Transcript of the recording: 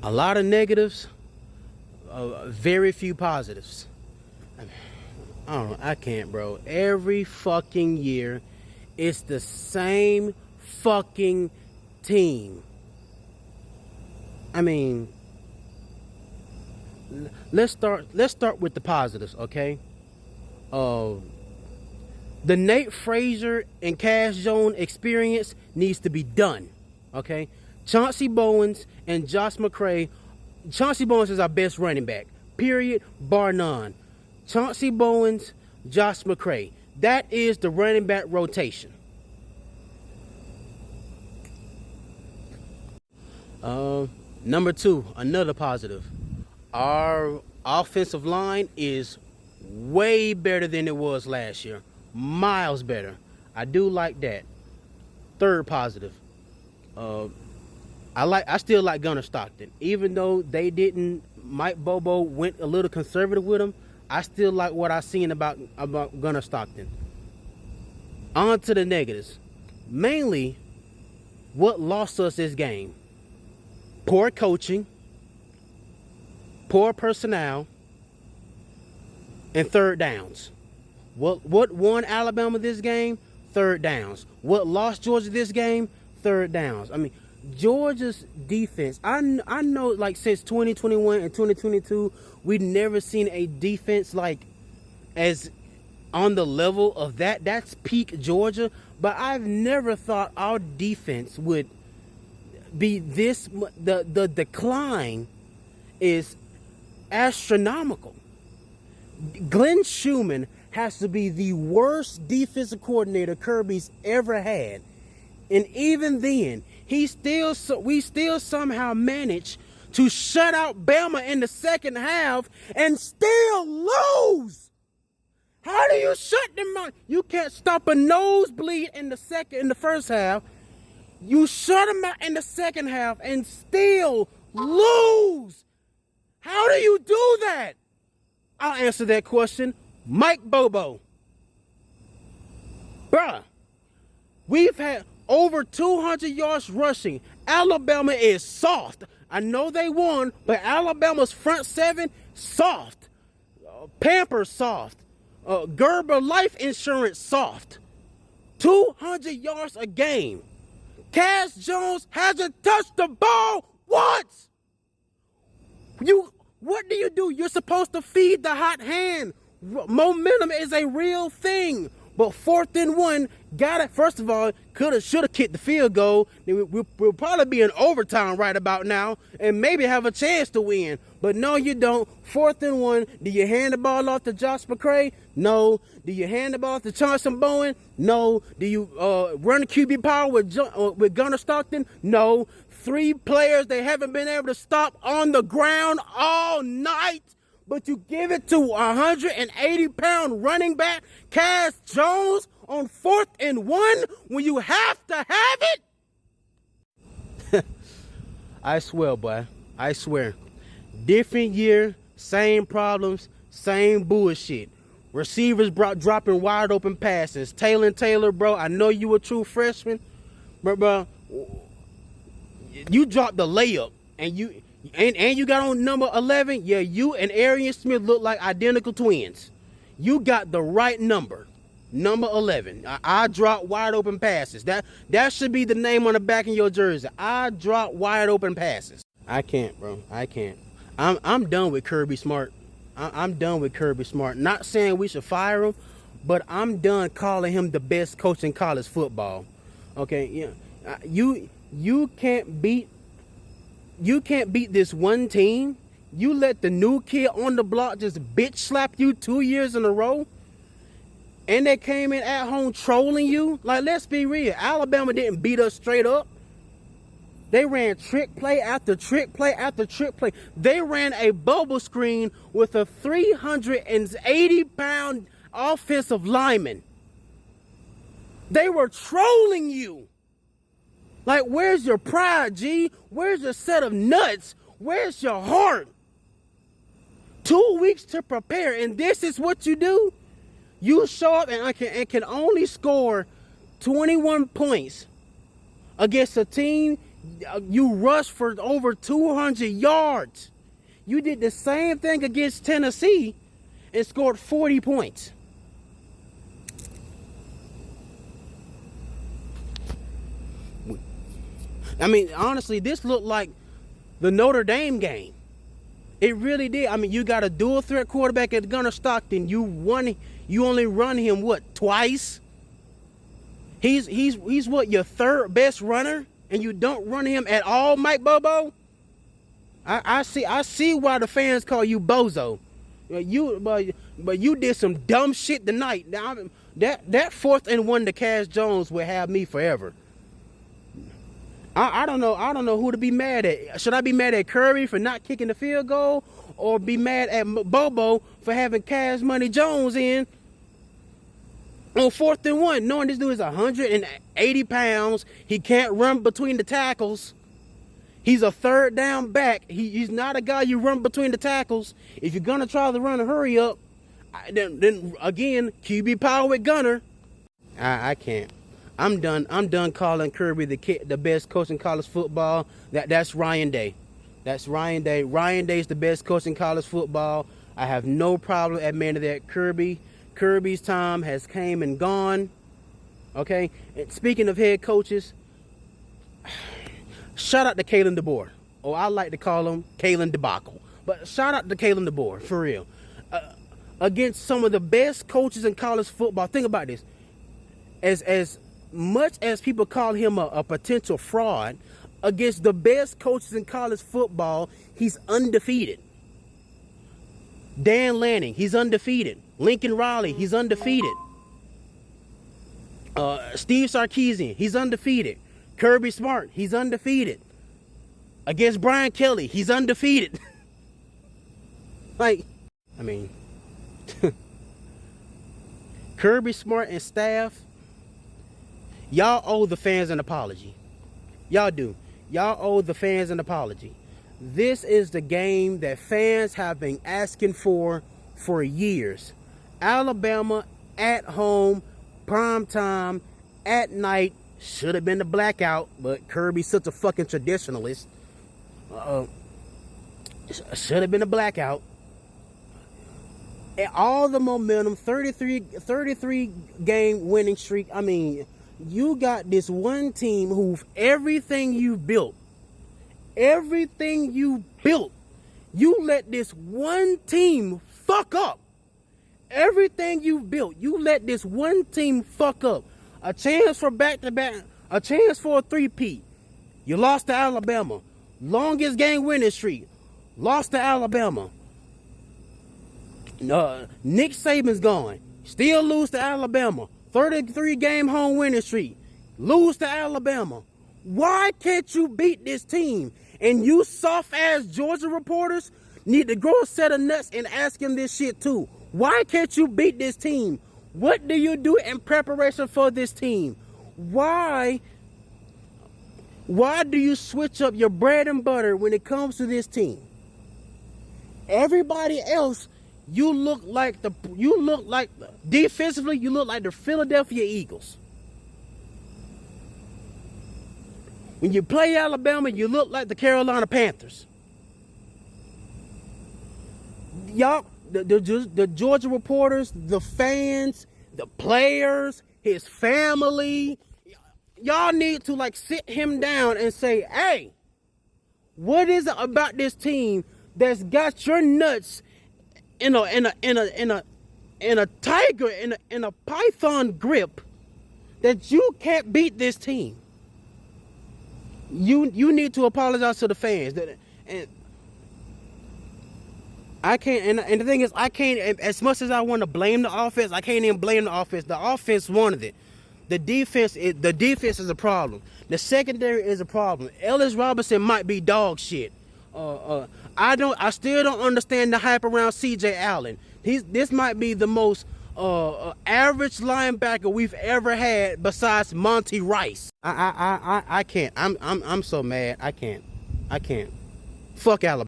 A lot of negatives, very few positives. I don't know. I can't, bro. Every fucking year, it's the same fucking team. I mean, let's start with the positives, okay? The Nate Frazier and Cash Jones experience needs to be done, okay? Chauncey Bowens and Josh McCray. Chauncey Bowens is our best running back, period, bar none. Chauncey Bowens, Josh McCray. That is the running back rotation. Number two, another positive. Our offensive line is way better than it was last year. Miles better. I do like that. Third positive. I still like Gunnar Stockton. Even though they didn't, Mike Bobo went a little conservative with him, I still like what I seen about Gunnar Stockton. On to the negatives. Mainly, what lost us this game? Poor coaching, poor personnel, and third downs. What won Alabama this game? Third downs. What lost Georgia this game? Third downs. I mean, Georgia's defense, I know, like, since 2021 and 2022, we've never seen a defense like as on the level of that. That's peak Georgia. But I've never thought our defense would be this. The decline is astronomical. Glenn Schumann has to be the worst defensive coordinator Kirby's ever had. And even then, we still somehow managed to shut out Bama in the second half and still lose. How do you shut them out? You can't stop a nosebleed in the first half. You shut them out in the second half and still lose. How do you do that? I'll answer that question. Mike Bobo. Bruh, we've had over 200 yards rushing. Alabama is soft. I know they won, but Alabama's front seven, soft. Pampers, soft. Gerber Life Insurance, soft. 200 yards a game. Cash Jones hasn't touched the ball once. What do? You're supposed to feed the hot hand. Momentum is a real thing. But 4th and 1, got it. First of all, should have kicked the field goal. We'll probably be in overtime right about now and maybe have a chance to win. But no, you don't. 4th and 1. Do you hand the ball off to Josh McCray? No. Do you hand the ball off to Chauncey Bowen? No. Do you run the QB power with Gunnar Stockton? No. 3 players they haven't been able to stop on the ground all night. But you give it to 180-pound running back Cash Jones on 4th and 1 when you have to have it? I swear, boy. I swear. Different year, same problems, same bullshit. Receivers dropping wide open passes. Taylor, bro, I know you a true freshman. But, bro, you dropped the layup and you got on number 11. Yeah, you and Arian Smith look like identical twins. You got the right number 11. I drop wide open passes. That should be the name on the back of your jersey. I drop wide open passes. I can't, bro. I can't. I'm done with Kirby Smart. I'm done with Kirby Smart. Not saying we should fire him, but I'm done calling him the best coach in college football. Okay, yeah. You can't beat this one team. You let the new kid on the block just bitch slap you 2 years in a row. And they came in at home trolling you. Like, let's be real. Alabama didn't beat us straight up. They ran trick play after trick play after trick play. They ran a bubble screen with a 380-pound offensive lineman. They were trolling you. Like, where's your pride, G? Where's your set of nuts? Where's your heart? 2 weeks to prepare, and this is what you do? You show up and can only score 21 points against a team you rushed for over 200 yards. You did the same thing against Tennessee and scored 40 points. I mean, honestly, this looked like the Notre Dame game. It really did. I mean, you got a dual threat quarterback at Gunnar Stockton. You only run him what, twice? He's what, your third best runner, and you don't run him at all, Mike Bobo? I see why the fans call you Bozo. But you did some dumb shit tonight. Now that 4th and 1 to Cash Jones will have me forever. I don't know who to be mad at. Should I be mad at Kirby for not kicking the field goal, or be mad at Bobo for having Cash Money Jones in on 4th and 1, knowing this dude is 180 pounds. He can't run between the tackles. He's a third down back. He's not a guy you run between the tackles. If you're gonna try to run a hurry up, then again, QB power with Gunner. I can't. I'm done calling Kirby the best coach in college football. That's Ryan Day. That's Ryan Day. Ryan Day's the best coach in college football. I have no problem admitting that. Kirby's time has came and gone. Okay. And speaking of head coaches, shout out to Kalen DeBoer. Or I like to call him Kalen Debacle. But shout out to Kalen DeBoer, for real. Against some of the best coaches in college football. Think about this. As much as people call him a potential fraud, against the best coaches in college football, he's undefeated. Dan Lanning, he's undefeated. Lincoln Riley, he's undefeated. Steve Sarkisian, he's undefeated. Kirby Smart, he's undefeated. Against Brian Kelly, he's undefeated. Like, I mean, Kirby Smart and staff, y'all owe the fans an apology. Y'all do. Y'all owe the fans an apology. This is the game that fans have been asking for years. Alabama at home, prime time, at night. Should have been the blackout, but Kirby's such a fucking traditionalist. Should have been a blackout. And all the momentum, 33 game winning streak. I mean, you got this one team who everything you built, you let this one team fuck up. Everything you built, you let this one team fuck up. A chance for back-to-back, a chance for a three-peat. You lost to Alabama. Longest game winning streak. Lost to Alabama. Nick Saban's gone. Still lose to Alabama. 33 game home winning streak. Lose to Alabama. Why can't you beat this team? And you soft-ass Georgia reporters need to grow a set of nuts and ask him this shit too. Why can't you beat this team? What do you do in preparation for this team? Why do you switch up your bread and butter when it comes to this team? Everybody else, defensively, you look like the Philadelphia Eagles. When you play Alabama, you look like the Carolina Panthers. Y'all, the Georgia reporters, the fans, the players, his family, y'all need to like sit him down and say, hey, what is it about this team that's got your nuts in a tiger, in a python grip, that you can't beat this team? You need to apologize to the fans. And I can't, and the thing is, I can't, as much as I want to blame the offense, I can't even blame the offense. The offense wanted it. The defense is a problem. The secondary is a problem. Ellis Robinson might be dog shit. I still don't understand the hype around CJ Allen. This might be the most average linebacker we've ever had besides Monty Rice. I can't. I'm so mad. I can't. Fuck Alabama.